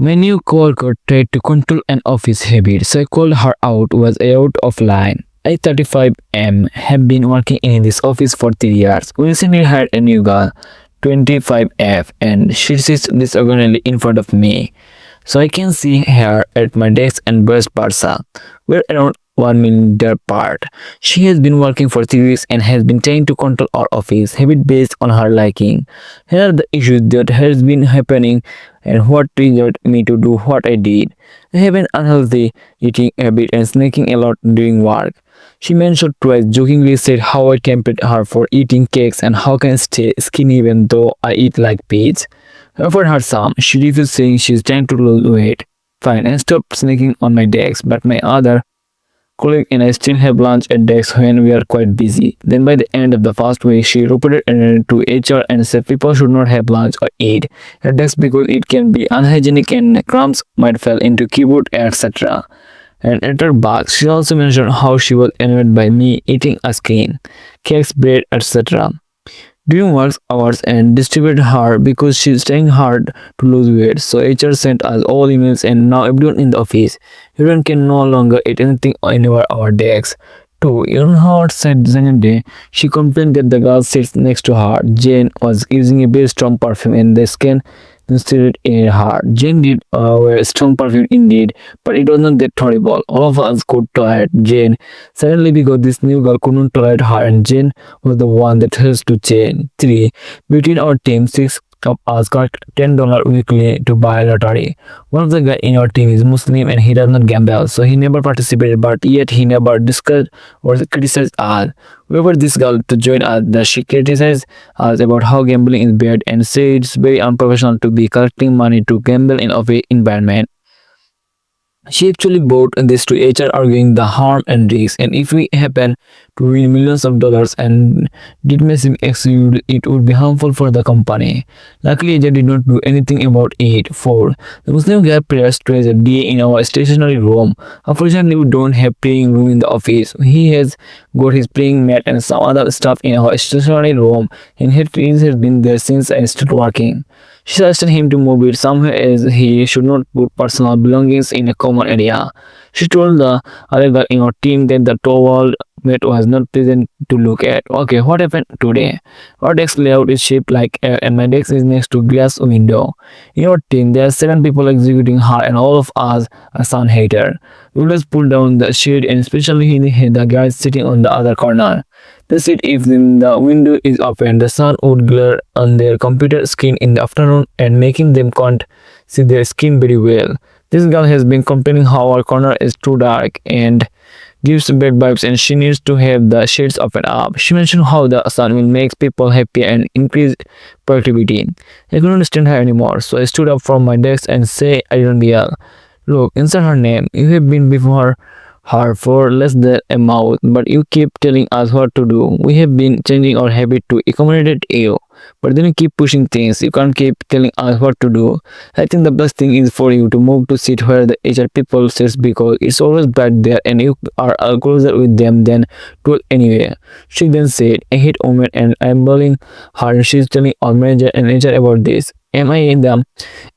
My new coworker tried to control an office habit, so I called her out. Was out of line. I 35M have been working in this office for 3 years. We recently hired a new girl, 25F, and she sits disagonally in front of me, so I can see her at my desk and vice versa. We're around 1 millimeter apart. She has been working for 3 weeks and has been trying to control our office habit based on her liking. Here are the issues that has been happening and what triggered me to do what I did. I have an unhealthy eating habit and snacking a lot during work. She mentioned twice, jokingly said how I tempted her for eating cakes and how can I stay skinny even though I eat like peas. I offered her some. She refused, saying she's trying to lose weight. Fine, and stopped snacking on my desk, but my other colleague and I still have lunch at desk when we are quite busy. Then by the end of the first week, she reported it to HR and said people should not have lunch or eat at desk because it can be unhygienic and crumbs might fall into keyboard, etc. And at her box, she also mentioned how she was annoyed by me eating ice cream, cakes, bread, etc. during work hours and distributed her because she's trying hard to lose weight. So HR sent us all emails and now everyone in the office. Everyone can no longer eat anything anywhere our desks. Too, even how said the second day, she complained that the girl sits next to her, Jane, was using a very strong perfume and the skin considered in her. Jane did wear strong perfume indeed, but it was not that horrible. All of us could tolerate Jane suddenly because this new girl couldn't tolerate her, and Jane was the one that has to change. 3. Between our team, 6 of us got $10 weekly to buy a lottery. One of the guys in our team is Muslim and he does not gamble, so he never participated, but yet he never discussed or criticized us. Whoever this girl to join us, that she criticized us about how gambling is bad and say it's very unprofessional to be collecting money to gamble in office environment. She actually brought this to HR, arguing the harm and risk, and if we happen to win millions of dollars and did massive execute, it would be harmful for the company. Luckily, HR did not do anything about it. 4. The Muslim guy prayers to a day in our stationery room. Unfortunately, we don't have praying room in the office. He has got his praying mat and some other stuff in our stationery room, and he has been there since I started working. She suggested him to move it somewhere as he should not put personal belongings in a common area. She told the other guy in our team that the towel mat was not pleasant to look at. Okay, what happened today? Our desk layout is shaped like air and my desk is next to glass window. In our team, there are 7 people executing her and all of us are sun hater. We will just pull down the shade and especially the guys sitting on the other corner. They said if the window is open, the sun would glare on their computer screen in the afternoon and making them can't see their screen very well. This girl has been complaining how our corner is too dark and gives bad vibes and she needs to have the shades open up. She mentioned how the sun will make people happy and increase productivity. I couldn't stand her anymore, so I stood up from my desk and say I didn't yell. Look, insert her name. You have been before her for less than a month, but you keep telling us what to do. We have been changing our habit to accommodate you, but then you keep pushing things. You can't keep telling us what to do. I think the best thing is for you to move to sit where the HR people sits because it's always bad there and you are closer with them than to anyway. She then said, I hate women and I'm bullying her and she's telling our manager and HR about this. Am I in the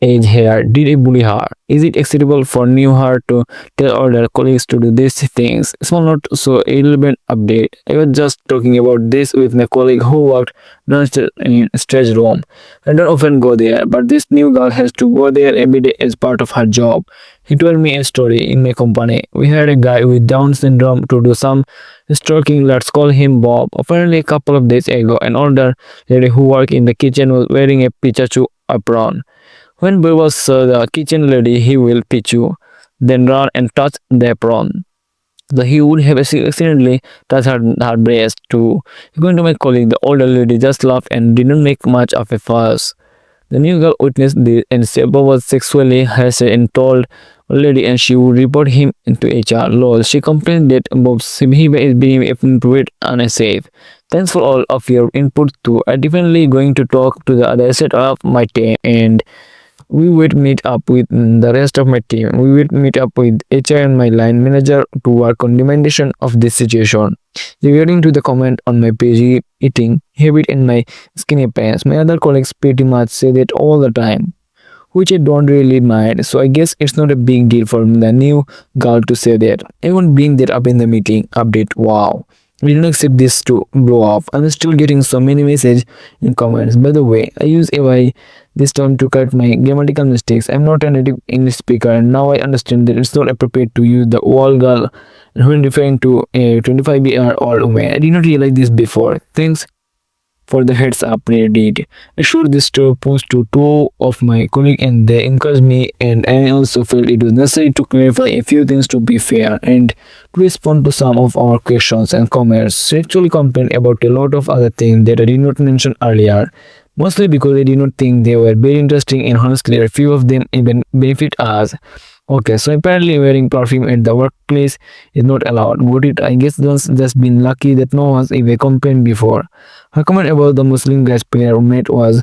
age here? Did I bully her? Is it acceptable for new her to tell other colleagues to do these things? Small note, so irrelevant update. I was just talking about this with my colleague who worked downstairs in stage room. I don't often go there, but this new girl has to go there every day as part of her job. He told me a story in my company. We had a guy with Down syndrome to do some stroking. Let's call him Bob. Apparently, a couple of days ago, an older lady who worked in the kitchen was wearing a Pikachu apron. When Bob was the kitchen lady, he will Pichu, then run and touch the apron. So he would have accidentally touched her breast too. Going to my colleague, the older lady just laughed and didn't make much of a fuss. The new girl witnessed this and said Bob was sexually harassed and told a lady and she would report him into HR. Lol, she complained that Bob's behavior is being improved unsafe. Thanks for all of your input too. I'm definitely going to talk to the other side of my team and we will meet up with the rest of my team. We will meet up with HR and my line manager to work on remediation of this situation. Regarding to the comment on my page eating habit and my skinny pants, my other colleagues pretty much say that all the time. which I don't really mind. So I guess it's not a big deal for the new girl to say that. I won't bring that up in the meeting update. Wow. We didn't accept this to blow off. I'm still getting so many messages in comments. By the way, I use AI this time to correct my grammatical mistakes. I'm not a native English speaker, and now I understand that it's not appropriate to use the wall girl when referring to a 25-year-old woman. I did not realize this before. Thanks for the heads up, Reddit. I showed this to post to two of my colleagues and they encouraged me, and I also felt it was necessary to clarify a few things to be fair and to respond to some of our questions and comments. She actually complained about a lot of other things that I did not mention earlier, mostly because I did not think they were very interesting, and honestly a few of them even benefit us. Okay, so apparently wearing perfume at the workplace is not allowed. Would it? I guess just been lucky that no one's ever complained before. Her comment about the Muslim guest pyramid was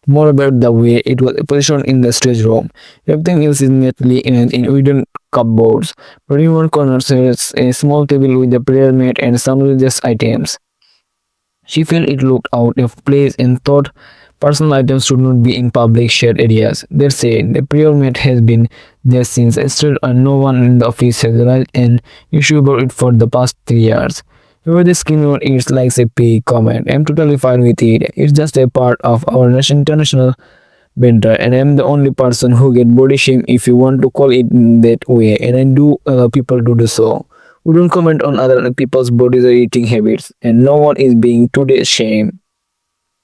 more about the way it was positioned in the stage room. Everything else is neatly in wooden cupboards, but in one corner there's a small table with a prayer mat and some religious items. She felt it looked out of place and thought personal items should not be in public shared areas. That said, the prayer mat has been there since I started and no one in the office has raised an issue about it for the past 3 years. However, the skin note is like a pig comment. I'm totally fine with it. It's just a part of our international banter, and I'm the only person who get body shame if you want to call it that way, and I do allow people to do so. We don't comment on other people's bodies or eating habits, and no one is being today shamed.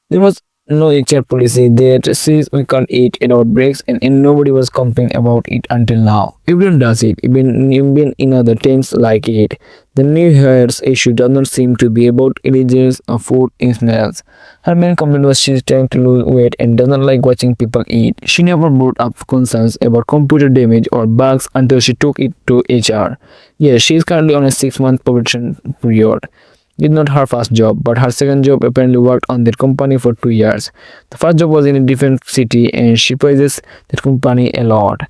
There was no HR policy that says we can't eat without breaks, and nobody was complaining about it until now. Everyone does it, even in other things like it. The new hires issue does not seem to be about religions or food smells. Her main complaint was she's trying to lose weight and doesn't like watching people eat. She never brought up concerns about computer damage or bugs until she took it to HR. Yes, she is currently on a 6-month probation period. It's not her first job, but her second job apparently worked on that company for 2 years. The first job was in a different city and she praises that company a lot.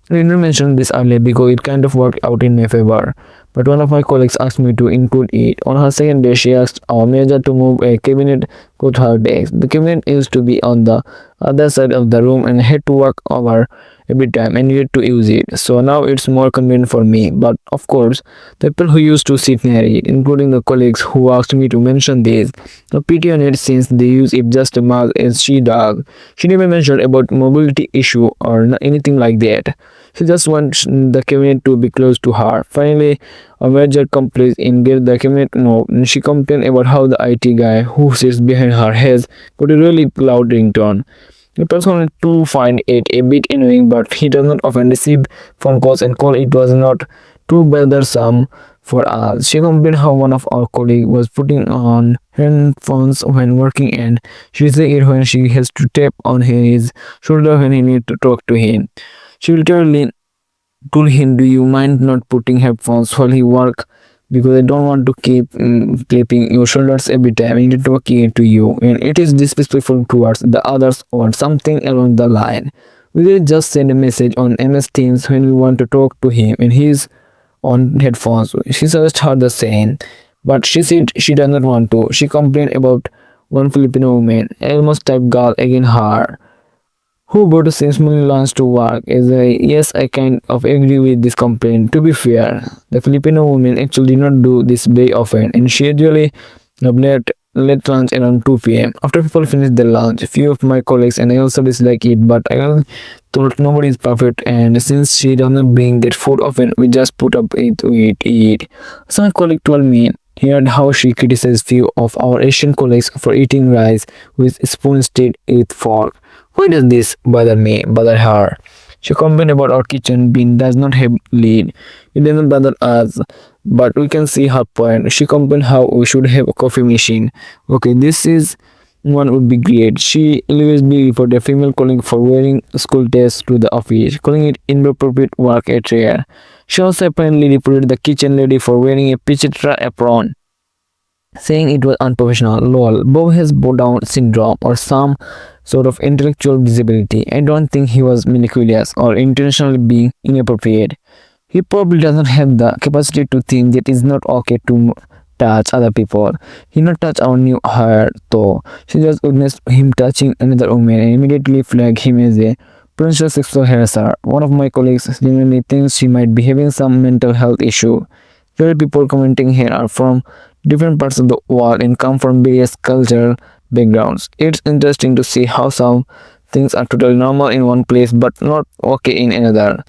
I didn't mention this earlier because it kind of worked out in my favor, but one of my colleagues asked me to include it. On her second day, she asked our manager to move a cabinet to her desk. The cabinet used to be on the other side of the room and I had to walk over every time I needed to use it. So now it's more convenient for me. But of course, the people who used to sit near it, including the colleagues who asked me to mention this, the pity on it since they use it just as much as she does. She never mentioned about mobility issue or anything like that. She just wants the cabinet to be close to her. Finally, a manager complains and gets the cabinet moved, and she complains about how the IT guy who sits behind her has got a really loud ringtone. The person to find it a bit annoying, but he does not often receive phone calls and call it was not too bothersome for us. She complained how one of our colleagues was putting on headphones when working and she said it when she has to tap on his shoulder when he needs to talk to him. She will told him, "Do you mind not putting headphones while he work? Because I don't want to keep clapping your shoulders every time I need to talk to you." And it is disrespectful towards the others or something along the line. We will just send a message on MS Teams when we want to talk to him and he's on headphones. She suggested her the same, but she said she does not want to. She complained about one Filipino woman, almost type girl again her, who brought a seasonal lunch to work. Yes, I kind of agree with this complaint. To be fair, the Filipino woman actually did not do this very often, and she usually late lunch around 2 p.m. After people finish their lunch, a few of my colleagues and I also dislike it, but I thought nobody is perfect, and since she doesn't bring that food often, we just put up it with it. So my colleague told me he heard how she criticized few of our Asian colleagues for eating rice with spoon instead with fork. Why does this bother her? She complained about our kitchen bin does not have lid. It doesn't bother us, but we can see her point. She complained how we should have a coffee machine. Okay, this is one would be great. She always be reported a female colleague for wearing school dress to the office, calling it inappropriate work attire. She also apparently reported the kitchen lady for wearing a picture apron, saying it was unprofessional. Lol, Bob has Down syndrome or some sort of intellectual disability. I don't think he was malicious or intentionally being inappropriate. He probably doesn't have the capacity to think that it's not okay to touch other people. He not touch our new hire though. She just witnessed him touching another woman and immediately flagged him as a Potential sexual harasser. One of my colleagues genuinely thinks she might be having some mental health issue. Here, people commenting here are from different parts of the world and come from various cultural backgrounds. It's interesting to see how some things are totally normal in one place but not okay in another.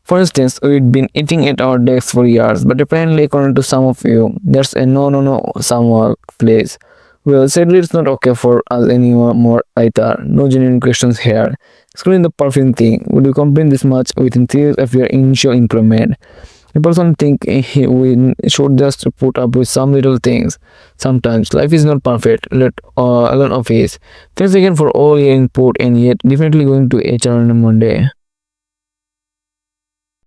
For instance, we'd been eating at our desks for years, but apparently, according to some of you, there's a no some workplace. Well, sadly, it's not okay for us anymore either. No genuine questions here. Excluding the perfect thing, would you complain this much within 3 years of your initial employment? A person think we should just put up with some little things. Sometimes life is not perfect. Let alone office. Thanks again for all your input and yet definitely going to HR on a Monday.